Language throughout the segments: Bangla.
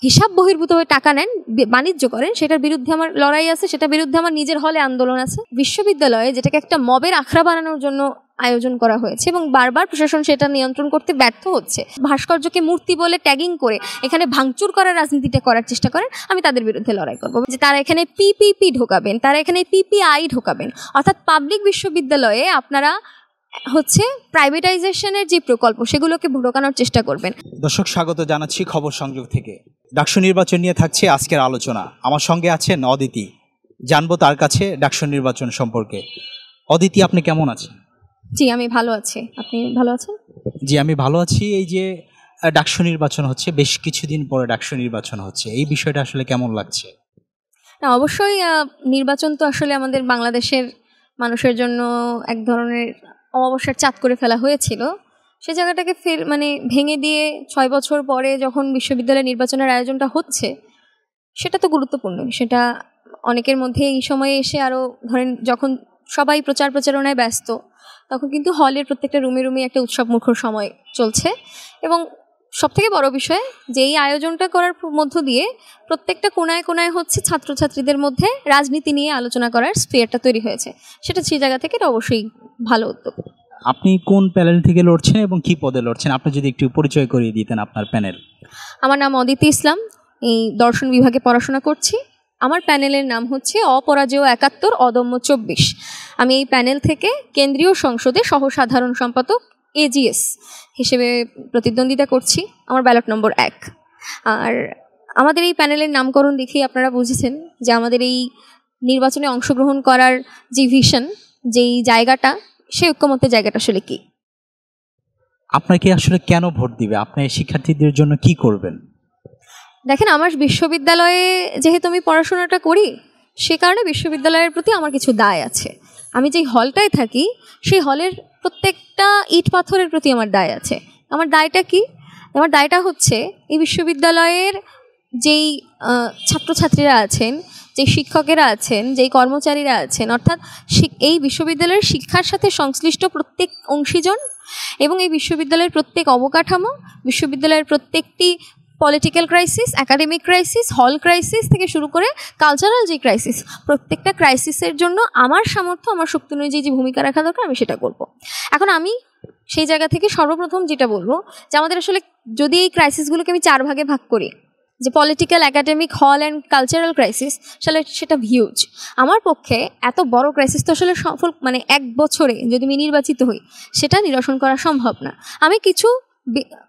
হিসাব বহির্ভূতভাবে টাকা নেন, বাণিজ্য করেন, সেটার বিরুদ্ধে আমার লড়াই আছে, সেটার বিরুদ্ধে আমার নিজের হলে আন্দোলন আছে। বিশ্ববিদ্যালয়ে যেটাকে একটা মবের আখড়া বানানোর জন্য আয়োজন করা হয়েছে এবং বারবার প্রশাসন সেটা নিয়ন্ত্রণ করতে ব্যর্থ হচ্ছে, ভাস্কর্যকে মূর্তি বলে ট্যাগিং করে এখানে ভাঙচুর করার রাজনীতিটা করার চেষ্টা করেন, আমি তাদের বিরুদ্ধে লড়াই করবো। যে তারা এখানে পিপিপি ঢোকাবেন, তারা এখানে পিপিআই ঢোকাবেন, অর্থাৎ পাবলিক বিশ্ববিদ্যালয়ে আপনারা হচ্ছে প্রাইভেটাইজেশনের যে প্রকল্প সেগুলোকে ঢোকানোর চেষ্টা করবেন। দর্শক, স্বাগত জানাচ্ছি খবর সংযোগ থেকে। ডাকসু নির্বাচন নিয়ে থাকছে আজকের আলোচনা। আমার সঙ্গে আছেন অদিতি, জানবো তার কাছে ডাকসু নির্বাচন সম্পর্কে। অদিতি, আপনি কেমন আছেন? জি, আমি ভালো আছি, আপনি ভালো আছেন? জি, আমি ভালো আছি। এই যে ডাকসু নির্বাচন হচ্ছে, বেশ কিছুদিন পরে ডাকসু নির্বাচন হচ্ছে, এই বিষয়টা আসলে কেমন লাগছে? না, অবশ্যই নির্বাচন তো আসলে আমাদের বাংলাদেশের মানুষের জন্য এক ধরনের অমাবস্যার চাঁদ করে ফেলা হয়েছিল। সে জায়গাটাকে ভেঙে দিয়ে 6 বছর পরে যখন বিশ্ববিদ্যালয় নির্বাচনের আয়োজনটা হচ্ছে, সেটা তো গুরুত্বপূর্ণ। সেটা অনেকের মধ্যে এই সময়ে এসে আরও ধরেন যখন সবাই প্রচারণায় ব্যস্ত, তখন কিন্তু হলের প্রত্যেকটা রুমে রুমে একটা উৎসব মুখর সময় চলছে। এবং সবথেকে বড় বিষয় যে এই আয়োজনটা করার মধ্য দিয়ে প্রত্যেকটা কোনায় কোনায় হচ্ছে ছাত্রছাত্রীদের মধ্যে রাজনীতি নিয়ে আলোচনা করার স্পেয়ারটা তৈরি হয়েছে। সেটা সেই জায়গা থেকে এটা অবশ্যই ভালো উদ্যোগ। আপনি কোন প্যানেল থেকে লড়ছেন এবং কি পদে লড়ছেন, আপনি যদি একটু পরিচয় করিয়ে দিতেন আপনার প্যানেল। আমার নাম অদিতি ইসলাম, এই দর্শন বিভাগে পড়াশোনা করছি। আমার প্যানেলের নাম হচ্ছে অপরাজেয় 71 অদম্য 24। আমি এই প্যানেল থেকে কেন্দ্রীয় সংসদে সহসাধারণ সম্পাদক এজিএস হিসেবে প্রতিদ্বন্দ্বিতা করছি। আমার ব্যালট নম্বর 1। আর আমাদের এই প্যানেলের নামকরণ দেখেই আপনারা বুঝেছেন যে আমাদের এই নির্বাচনে অংশগ্রহণ করার যে ভিশন, যেই জায়গাটা, সেই ঐক্যমত্যের জায়গাটা আসলে কি। আপনাকে আসলে কেন ভোট দিবে, আপনি শিক্ষার্থীদের জন্য কি করবেন? দেখেন, আমার বিশ্ববিদ্যালয়ে যেহেতু আমি পড়াশোনাটা করি, সে কারণে বিশ্ববিদ্যালয়ের প্রতি আমার কিছু দায় আছে। আমি যেই হলটায় থাকি, সেই হলের প্রত্যেকটা ইট পাথরের প্রতি আমার দায় আছে। আমার দায়টা কি? আমার দায়টা হচ্ছে এই বিশ্ববিদ্যালয়ের যেই ছাত্রছাত্রীরা আছেন, যেই শিক্ষকেরা আছেন, যেই কর্মচারীরা আছেন, অর্থাৎ এই বিশ্ববিদ্যালয়ের শিক্ষার সাথে সংশ্লিষ্ট প্রত্যেক অংশীজন এবং এই বিশ্ববিদ্যালয়ের প্রত্যেক অবকাঠামো, বিশ্ববিদ্যালয়ের প্রত্যেকটি পলিটিক্যাল ক্রাইসিস, একাডেমিক ক্রাইসিস, হল ক্রাইসিস থেকে শুরু করে কালচারাল যে ক্রাইসিস, প্রত্যেকটা ক্রাইসিসের জন্য আমার সামর্থ্য, আমার শক্তি অনুযায়ী যে ভূমিকা রাখা দরকার, আমি সেটা করব। এখন আমি সেই জায়গা থেকে সর্বপ্রথম যেটা বলবো যে আমাদের আসলে যদি এই ক্রাইসিসগুলোকে আমি 4 ভাগে ভাগ করি, যে পলিটিক্যাল, একাডেমিক, হল অ্যান্ড কালচারাল ক্রাইসিস, আসলে সেটা হিউজ। আমার পক্ষে এত বড় ক্রাইসিস তো আসলে সফল 1 বছরে যদি আমি নির্বাচিত হই, সেটা নিরসন করা সম্ভব না। আমি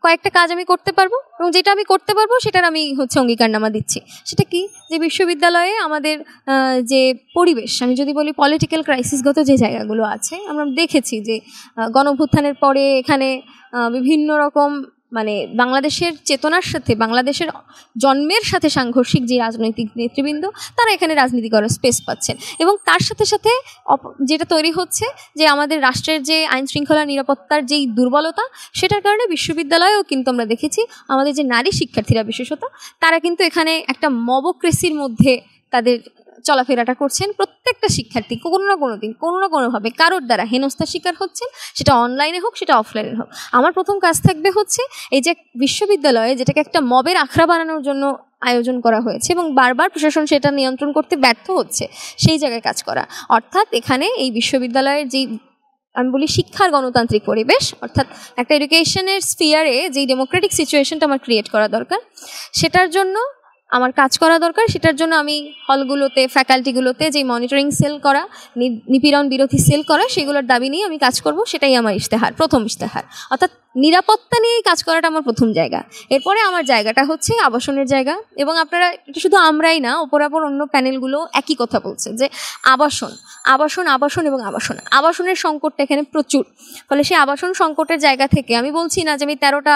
কয়েকটা কাজ আমি করতে পারবো এবং যেটা আমি করতে পারবো সেটার আমি অঙ্গীকারনামা দিচ্ছি। সেটা কি? যে বিশ্ববিদ্যালয়ে আমাদের যে পরিবেশ, আমি যদি বলি পলিটিক্যাল ক্রাইসিসগত যে জায়গাগুলো আছে, আমরা দেখেছি যে গণঅভ্যুত্থানের পরে এখানে বিভিন্ন রকম বাংলাদেশের চেতনার সাথে, বাংলাদেশের জন্মের সাথে সাংঘর্ষিক যে রাজনৈতিক নেতৃবৃন্দ, তারা এখানে রাজনীতি করার স্পেস পাচ্ছেন। এবং তার সাথে সাথে যেটা তৈরি হচ্ছে যে আমাদের রাষ্ট্রের যে আইন শৃঙ্খলা নিরাপত্তার যেই দুর্বলতা, সেটার কারণে বিশ্ববিদ্যালয়েও কিন্তু আমরা দেখেছি আমাদের যে নারী শিক্ষার্থীরা বিশেষত, তারা কিন্তু এখানে একটা মবক্রেসির মধ্যে তাদের চলাফেরাটা করছেন। প্রত্যেকটা শিক্ষার্থী কোনো না কোনো দিন, কোনো না কোনোভাবে কারোর দ্বারা হেনস্থার শিকার হচ্ছেন, সেটা অনলাইনে হোক, সেটা অফলাইনে হোক। আমার প্রথম কাজ থাকবে হচ্ছে এই যে বিশ্ববিদ্যালয়ে যেটাকে একটা মবের আখড়া বানানোর জন্য আয়োজন করা হয়েছে এবং বারবার প্রশাসন সেটা নিয়ন্ত্রণ করতে ব্যর্থ হচ্ছে, সেই জায়গায় কাজ করা। অর্থাৎ এখানে এই বিশ্ববিদ্যালয়ের যেই আমি বলি শিক্ষার গণতান্ত্রিক পরিবেশ, অর্থাৎ একটা এডুকেশনের স্ফিয়ারে যেই ডেমোক্রেটিক সিচুয়েশনটা আমার ক্রিয়েট করা দরকার, সেটার জন্য আমার কাজ করা দরকার। সেটার জন্য আমি হলগুলোতে, ফ্যাকাল্টিগুলোতে যেই মনিটরিং সেল করা, নিপীড়ন বিরোধী সেল করা, সেগুলোর দাবি নিয়ে আমি কাজ করব। সেটাই আমার ইশতেহার, প্রথম ইশতেহার। অর্থাৎ নিরাপত্তা নিয়েই কাজ করাটা আমার প্রথম জায়গা। এরপরে আমার জায়গাটা হচ্ছে আবাসনের জায়গা। এবং আপনারা, এটা শুধু আমরাই না, অপরাপর অন্য প্যানেলগুলো একই কথা বলছে যে আবাসন আবাসন আবাসন এবং আবাসনের সংকটটা এখানে প্রচুর। ফলে সেই আবাসন সংকটের জায়গা থেকে আমি বলছি না যে আমি 13টা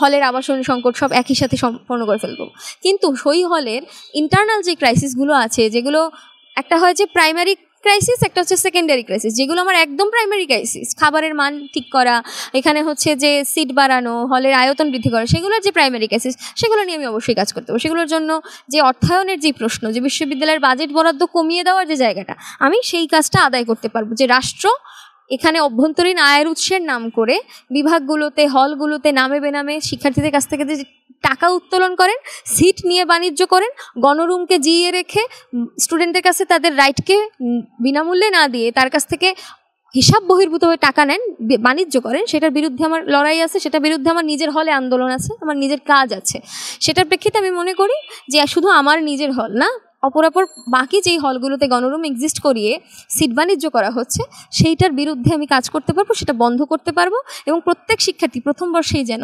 হলের আবাসন সংকট সব একই সাথে সম্পন্ন করে ফেলবো, কিন্তু সই হলের ইন্টারনাল যে ক্রাইসিসগুলো আছে, যেগুলো একটা হয় যে প্রাইমারি ক্রাইসিস, একটা হচ্ছে সেকেন্ডারি ক্রাইসিস, যেগুলো আমার একদম প্রাইমারি ক্রাইসিস, খাবারের মান ঠিক করা, এখানে হচ্ছে যে সিট বাড়ানো, হলের আয়তন বৃদ্ধি করা, সেগুলোর যে প্রাইমারি ক্রাইসিস, সেগুলো নিয়ে আমি অবশ্যই কাজ করতে পারবো। সেগুলোর জন্য যে অর্থায়নের যে প্রশ্ন, যে বিশ্ববিদ্যালয়ের বাজেট বরাদ্দ কমিয়ে দেওয়ার যে জায়গাটা, আমি সেই কাজটা আদায় করতে পারবো। যে রাষ্ট্র এখানে অভ্যন্তরীণ আয়ের উৎসের নাম করে বিভাগগুলোতে, হলগুলোতে নামে বেনামে শিক্ষার্থীদের কাছ থেকে যে টাকা উত্তোলন করেন, সিট নিয়ে বাণিজ্য করেন, গণরুমকে জিইয়ে রেখে স্টুডেন্টের কাছে তাদের রাইটকে বিনামূল্যে না দিয়ে তার কাছ থেকে হিসাব বহির্ভূত হয়ে টাকা নেন, বাণিজ্য করেন, সেটার বিরুদ্ধে আমার লড়াই আছে, সেটার বিরুদ্ধে আমার নিজের হলে আন্দোলন আছে, আমার নিজের কাজ আছে। সেটার প্রেক্ষিতে আমি মনে করি যে শুধু আমার নিজের হল না, অপরাপর বাকি যেই হলগুলোতে গণরুম এক্সিস্ট করিয়ে সিট বাণিজ্য করা হচ্ছে সেইটার বিরুদ্ধে আমি কাজ করতে পারবো, সেটা বন্ধ করতে পারবো। এবং প্রত্যেক শিক্ষার্থী প্রথম বর্ষেই যেন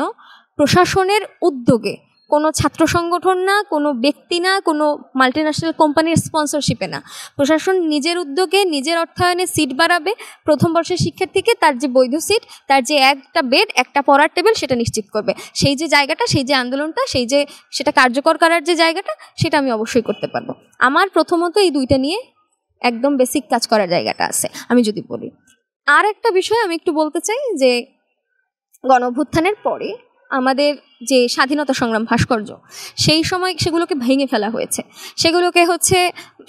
প্রশাসনের উদ্যোগে, কোনো ছাত্র সংগঠন না, কোনো ব্যক্তি না, কোনো মাল্টিন্যাশনাল কোম্পানির স্পন্সরশিপে না, প্রশাসন নিজের উদ্যোগে নিজের অর্থায়নে সিট বাড়াবে প্রথম বর্ষের শিক্ষার্থীকে, তার যে বৈধ সিট, তার যে একটা বেড, একটা পড়ার টেবিল, সেটা নিশ্চিত করবে। সেই যে জায়গাটা, সেই যে আন্দোলনটা, সেই যে সেটা কার্যকর করার যে জায়গাটা, সেটা আমি অবশ্যই করতে পারবো। আমার প্রথমত এই দুইটা নিয়ে একদম বেসিক কাজ করার জায়গাটা আছে। আমি যদি বলি আর একটা বিষয় আমি একটু বলতে চাই যে গণ অভ্যুত্থানের পরে আমাদের যে স্বাধীনতা সংগ্রাম ভাস্কর্য, সেই সময় সেগুলোকে ভেঙে ফেলা হয়েছে। সেগুলোকে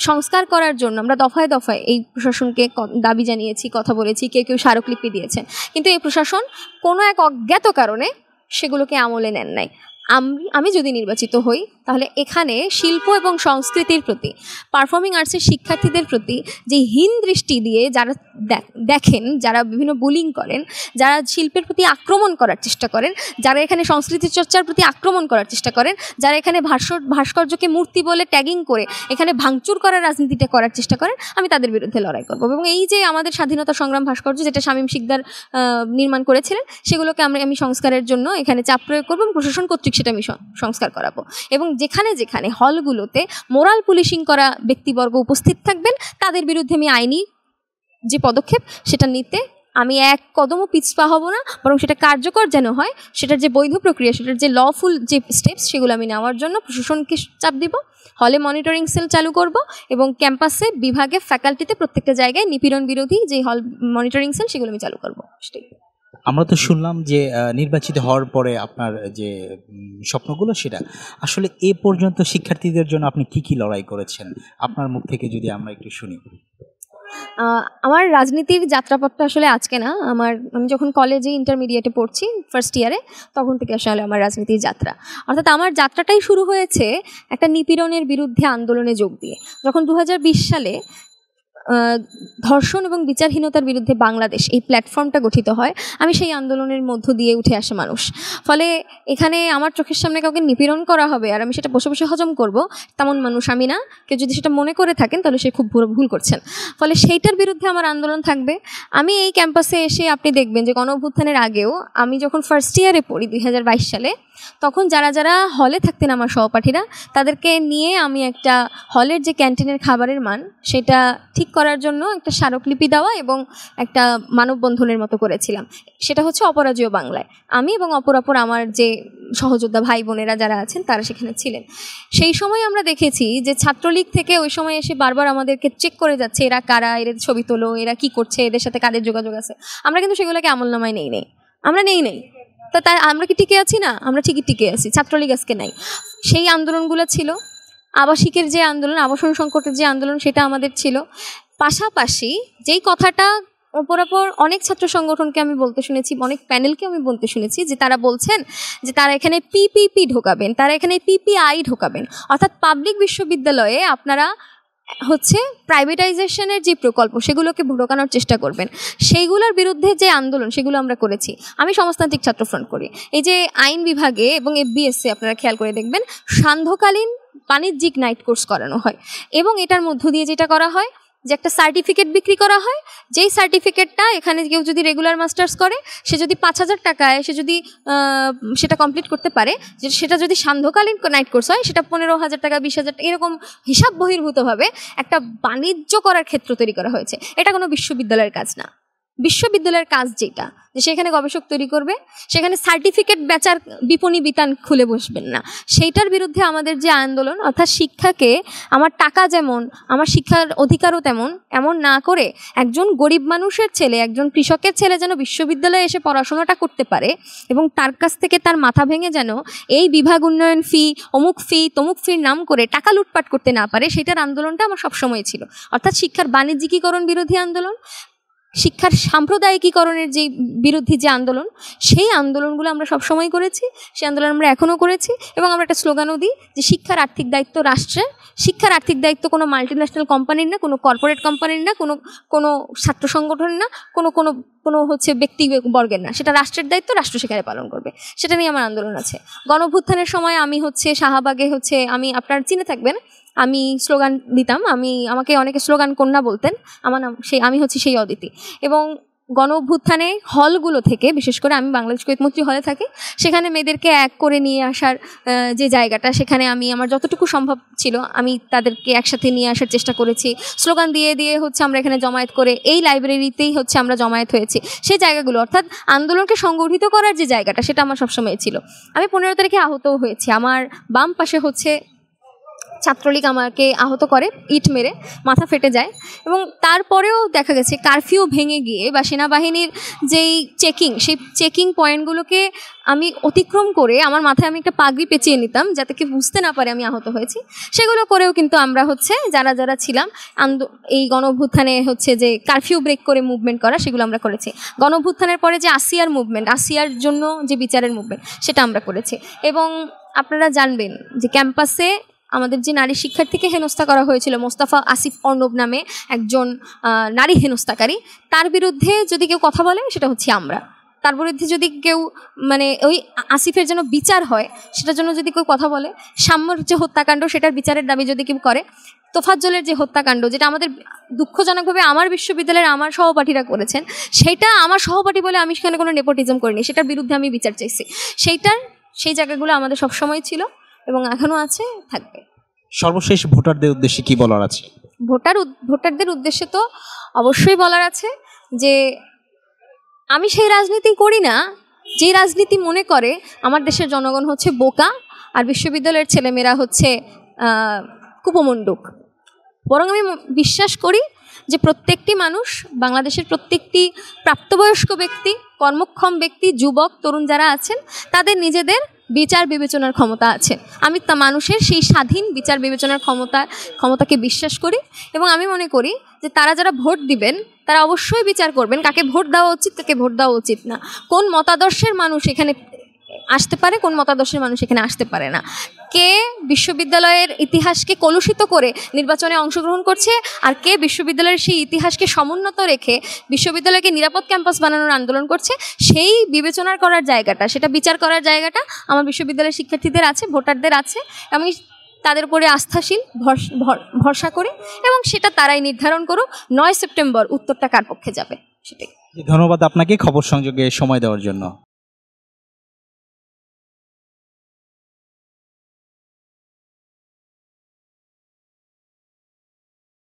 সংস্কার করার জন্য আমরা দফায় দফায় এই প্রশাসনকে দাবি জানিয়েছি, কথা বলেছি, কেউ কেউ স্মারকলিপি দিয়েছেন, কিন্তু এই প্রশাসন কোনো এক অজ্ঞাত কারণে সেগুলোকে আমলে নেন নাই। আমি যদি নির্বাচিত হই তাহলে এখানে শিল্প এবং সংস্কৃতির প্রতি, পারফর্মিং আর্টসের শিক্ষার্থীদের প্রতি যে হীন দৃষ্টি দিয়ে যারা দেখেন, যারা বিভিন্ন বুলিং করেন, যারা শিল্পের প্রতি আক্রমণ করার চেষ্টা করেন, যারা এখানে সংস্কৃতি চর্চার প্রতি আক্রমণ করার চেষ্টা করেন, যারা এখানে ভাস্কর্যকে মূর্তি বলে ট্যাগিং করে এখানে ভাঙচুর করার রাজনীতিটা করার চেষ্টা করেন, আমি তাদের বিরুদ্ধে লড়াই করব। এবং এই যে আমাদের স্বাধীনতা সংগ্রাম ভাস্কর্য, যেটা শামীম শিকদার নির্মাণ করেছিলেন, সেগুলোকে আমি সংস্কারের জন্য এখানে চাপ প্রয়োগ করবো, প্রশাসন কর্তৃক সেটা আমি সংস্কার করাবো। এবং যেখানে যেখানে হলগুলোতে মোরাল পুলিশিং করা ব্যক্তিবর্গ উপস্থিত থাকবেন, তাদের বিরুদ্ধে আমি আইনি যে পদক্ষেপ সেটা নিতে আমি এক কদমও পিছপা হব না, বরং সেটা কার্যকর যেন হয়, সেটার যে বৈধ প্রক্রিয়া, সেটার যে লফুল যে স্টেপস, সেগুলো আমি নেওয়ার জন্য প্রশাসনকে চাপ দিব। হলে মনিটরিং সেল চালু করব এবং ক্যাম্পাসে, বিভাগে, ফ্যাকাল্টিতে প্রত্যেকটা জায়গায় নিপীড়ন বিরোধী যে হল মনিটরিং সেল, সেগুলো আমি চালু করবো। সেটাই। আমরা তো শুনলাম যে নির্বাচিত হওয়ার পরে আপনার যে স্বপ্নগুলো, সেটা আসলে এ পর্যন্ত শিক্ষার্থীদের জন্য আপনি কি কি লড়াই করেছেন, আপনার মুখ থেকে যদি আমরা একটু শুনি। আমার রাজনীতির যাত্রাপথটা আসলে আজকে না, আমি যখন কলেজে ইন্টারমিডিয়েটে পড়ছি ফার্স্ট ইয়ারে, তখন থেকে আসলে আমার রাজনীতির যাত্রা। অর্থাৎ আমার যাত্রাটাই শুরু হয়েছে একটা নিপীড়নের বিরুদ্ধে আন্দোলনে যোগ দিয়ে। যখন 2020 সালে ধর্ষণ এবং বিচারহীনতার বিরুদ্ধে বাংলাদেশ এই প্ল্যাটফর্মটা গঠিত হয়, আমি সেই আন্দোলনের মধ্য দিয়ে উঠে আসা মানুষ। ফলে এখানে আমার চোখের সামনে কাউকে নিপীড়ন করা হবে আর আমি সেটা বসে বসে হজম করব, তেমন মানুষ আমি না। কেউ যদি সেটা মনে করে থাকেন তাহলে সে খুব ভুল করছেন। ফলে সেইটার বিরুদ্ধে আমার আন্দোলন থাকবে। আমি এই ক্যাম্পাসে এসে আপনি দেখবেন যে গণ অভ্যুত্থানের আগেও আমি যখন ফার্স্ট ইয়ারে পড়ি 2022 সালে, তখন যারা যারা হলে থাকতেন আমার সহপাঠীরা, তাদেরকে নিয়ে আমি একটা হলের যে ক্যান্টিনের খাবারের মান, সেটা ঠিক করার জন্য একটা স্মারকলিপি দেওয়া এবং একটা মানববন্ধনের মতো করেছিলাম। সেটা হচ্ছে অপরাজেয় বাংলায়। আমি এবং অপরাপর আমার যে সহযোদ্ধা ভাই বোনেরা যারা আছেন, তারা সেখানে ছিলেন। সেই সময় আমরা দেখেছি যে ছাত্রলীগ থেকে ওই সময় এসে বারবার আমাদেরকে চেক করে যাচ্ছে, এরা কারা, এদের ছবি তোলো, এরা কি করছে, এদের সাথে কাদের যোগাযোগ আছে। আমরা কিন্তু সেগুলোকে আমলনামায় নেই, আমরা নেই। তো তাই আমরা কি টিকে আছি না? আমরা ঠিকই টিকে আছি। ছাত্রলীগ আজকে নাই। সেই আন্দোলনগুলো ছিল, আবাসিকের যে আন্দোলন, আবাসন সংকটের যে আন্দোলন, সেটা আমাদের ছিল। পাশাপাশি যেই কথাটা অপরাপর অনেক ছাত্র সংগঠনকে আমি বলতে শুনেছি, অনেক প্যানেলকে আমি বলতে শুনেছি, যে তারা বলছেন যে তারা এখানে পিপিপি ঢোকাবেন, তারা এখানে পিপিআই ঢোকাবেন। অর্থাৎ পাবলিক বিশ্ববিদ্যালয়ে আপনারা প্রাইভেটাইজেশনের যে প্রকল্প, সেগুলোকে ঢোকানোর চেষ্টা করবেন। সেইগুলোর বিরুদ্ধে যে আন্দোলন, সেগুলো আমরা করেছি। আমি সমাজতান্ত্রিক ছাত্র ফ্রন্ট করি। এই যে আইন বিভাগে এবং এফবিএসসি আপনারা খেয়াল করে দেখবেন, সান্ধ্যকালীন বাণিজ্যিক নাইট কোর্স করানো হয় এবং এটার মধ্য দিয়ে যেটা করা হয় যে একটা সার্টিফিকেট বিক্রি করা হয়। যেই সার্টিফিকেটটা এখানে কেউ যদি রেগুলার মাস্টার্স করে, সে যদি 5,000 টাকায় সে যদি সেটা কমপ্লিট করতে পারে, যে সেটা যদি সান্ধ্যকালীন নাইট কোর্স হয়, সেটা 15,000 টাকা, 20,000 টাকা, এরকম হিসাব বহির্ভূতভাবে একটা বাণিজ্য করার ক্ষেত্র তৈরি করা হয়েছে। এটা কোনো বিশ্ববিদ্যালয়ের কাজ না। বিশ্ববিদ্যালয়ের কাজ যেটা, যে সেখানে গবেষক তৈরি করবে, সেখানে সার্টিফিকেট বেচার বিপণী বিতান খুলে বসবেন না। সেইটার বিরুদ্ধে আমাদের যে আন্দোলন, অর্থাৎ শিক্ষাকে আমার টাকা যেমন, আমার শিক্ষার অধিকারও তেমন, এমন না করে একজন গরিব মানুষের ছেলে, একজন কৃষকের ছেলে যেন বিশ্ববিদ্যালয়ে এসে পড়াশোনাটা করতে পারে এবং তার কাছ থেকে তার মাথা ভেঙে যেন এই বিভাগ উন্নয়ন ফি, অমুক ফি, তমুক ফির নাম করে টাকা লুটপাট করতে না পারে, সেটার আন্দোলনটা আমার সবসময় ছিল। অর্থাৎ শিক্ষার বাণিজ্যিকীকরণ বিরোধী আন্দোলন, শিক্ষার সাম্প্রদায়িকীকরণের যে বিরুদ্ধে যে আন্দোলন, সেই আন্দোলনগুলো আমরা সবসময় করেছি, সেই আন্দোলন আমরা এখনও করেছি। এবং আমরা একটা স্লোগানও দিই যে শিক্ষার আর্থিক দায়িত্ব রাষ্ট্রের, শিক্ষার আর্থিক দায়িত্ব কোনো মাল্টিন্যাশনাল কোম্পানির না, কোনো কর্পোরেট কোম্পানির না, কোনো ছাত্র সংগঠন না, কোনো হচ্ছে ব্যক্তিবর্গের না, সেটা রাষ্ট্রের দায়িত্ব, রাষ্ট্র সেখানে পালন করবে। সেটা নিয়ে আমার আন্দোলন আছে। গণঅভ্যুত্থানের সময় আমি হচ্ছে শাহবাগে আমি আপনার চিনে থাকবেন, আমি স্লোগান দিতাম, আমাকে অনেকে স্লোগান কন্যা বলতেন। আমার নাম আমি হচ্ছে সেই অদিতি। এবং গণ অভ্যুত্থানে হলগুলো থেকে, বিশেষ করে আমি বাংলাদেশ কৈতমৈত্রী হলে থাকি, সেখানে মেয়েদেরকে এক করে নিয়ে আসার যে জায়গাটা, সেখানে আমার যতটুকু সম্ভব ছিল আমি তাদেরকে একসাথে নিয়ে আসার চেষ্টা করেছি। স্লোগান দিয়ে দিয়ে হচ্ছে আমরা এখানে জমায়েত করে, এই লাইব্রেরিতেই হচ্ছে আমরা জমায়েত হয়েছি। সেই জায়গাগুলো, অর্থাৎ আন্দোলনকে সংগঠিত করার যে জায়গাটা, সেটা আমার সবসময় ছিল। আমি 15 তারিখে আহতও হয়েছি। আমার বাম পাশে হচ্ছে ছাত্রলীগ আমাকে আহত করে, ইট মেরে মাথা ফেটে যায়। এবং তারপরেও দেখা গেছে কারফিউ ভেঙে গিয়ে বা সেনাবাহিনীর যেই সেই চেকিং পয়েন্টগুলোকে আমি অতিক্রম করে আমার মাথায় আমি একটা পাগড়ি পেঁচিয়ে নিতাম যাতে কেউ বুঝতে না পারে আমি আহত হয়েছি। সেগুলো করেও কিন্তু আমরা হচ্ছে যারা ছিলাম এই গণঅভ্যুত্থানে হচ্ছে যে কারফিউ ব্রেক করে মুভমেন্ট করা, সেগুলো আমরা করেছি। গণঅভ্যুত্থানের পরে যে আসিয়ার মুভমেন্ট, আসিয়ার জন্য যে বিচারের মুভমেন্ট, সেটা আমরা করেছি। এবং আপনারা জানবেন যে ক্যাম্পাসে আমাদের যে নারী শিক্ষার্থীকে হেনস্থা করা হয়েছিল, মোস্তাফা আসিফ অর্ণব নামে একজন নারী হেনস্থাকারী, তার বিরুদ্ধে যদি কেউ কথা বলে সেটা হচ্ছে আমরা। তার বিরুদ্ধে যদি কেউ ওই আসিফের জন্য বিচার হয় সেটার জন্য যদি কেউ কথা বলে, সাম্যর যে হত্যাকাণ্ড সেটার বিচারের দাবি যদি কেউ করে, তোফাজ্জলের যে হত্যাকাণ্ড, যেটা আমাদের দুঃখজনকভাবে আমার বিশ্ববিদ্যালয়ের আমার সহপাঠীরা করেছেন, সেটা আমার সহপাঠী বলে আমি সেখানে কোনো নেপোটিজম করিনি, সেটার বিরুদ্ধে আমি বিচার চাইছি। সেই জায়গাগুলো আমাদের সবসময় ছিল এবং এখনও আছে, থাকবে। সর্বশেষ ভোটারদের উদ্দেশ্যে কি বলার আছে? ভোটারদের উদ্দেশ্যে তো অবশ্যই বলার আছে যে আমি সেই রাজনীতি করি না যে রাজনীতি মনে করে আমার দেশের জনগণ হচ্ছে বোকা আর বিশ্ববিদ্যালয়ের ছেলেমেয়েরা হচ্ছে কুপমণ্ডুক। বরং আমি বিশ্বাস করি যে প্রত্যেকটি মানুষ, বাংলাদেশের প্রত্যেকটি প্রাপ্তবয়স্ক ব্যক্তি, কর্মক্ষম ব্যক্তি, যুবক, তরুণ যারা আছেন, তাদের নিজেদের বিচার বিবেচনার ক্ষমতা আছে। আমি মানুষের সেই স্বাধীন বিচার বিবেচনার ক্ষমতাকে বিশ্বাস করি। এবং আমি মনে করি যে তারা যারা ভোট দিবেন তারা অবশ্যই বিচার করবেন কাকে ভোট দেওয়া উচিত, কাকে ভোট দেওয়া উচিত না, কোন মতাদর্শের মানুষ এখানে আসতে পারে, কোন মতাদর্শের মানুষ এখানে আসতে পারে না, কে বিশ্ববিদ্যালয়ের ইতিহাসকে কলুষিত করে নির্বাচনে অংশগ্রহণ করছে, আর কে বিশ্ববিদ্যালয়ের সেই ইতিহাসকে সমুন্নত রেখে বিশ্ববিদ্যালয়কে নিরাপদ ক্যাম্পাস বানানোর আন্দোলন করছে। সেই বিবেচনার করার জায়গাটা, সেটা বিচার করার জায়গাটা আমার বিশ্ববিদ্যালয়ের শিক্ষার্থীদের আছে, ভোটারদের আছে। আমি তাদের উপরে আস্থাশীল, ভরসা করি এবং সেটা তারাই নির্ধারণ করুক 9 সেপ্টেম্বর উত্তরটা কার পক্ষে যাবে সেটাই। ধন্যবাদ আপনাকে খবর সংযোগে সময় দেওয়ার জন্য।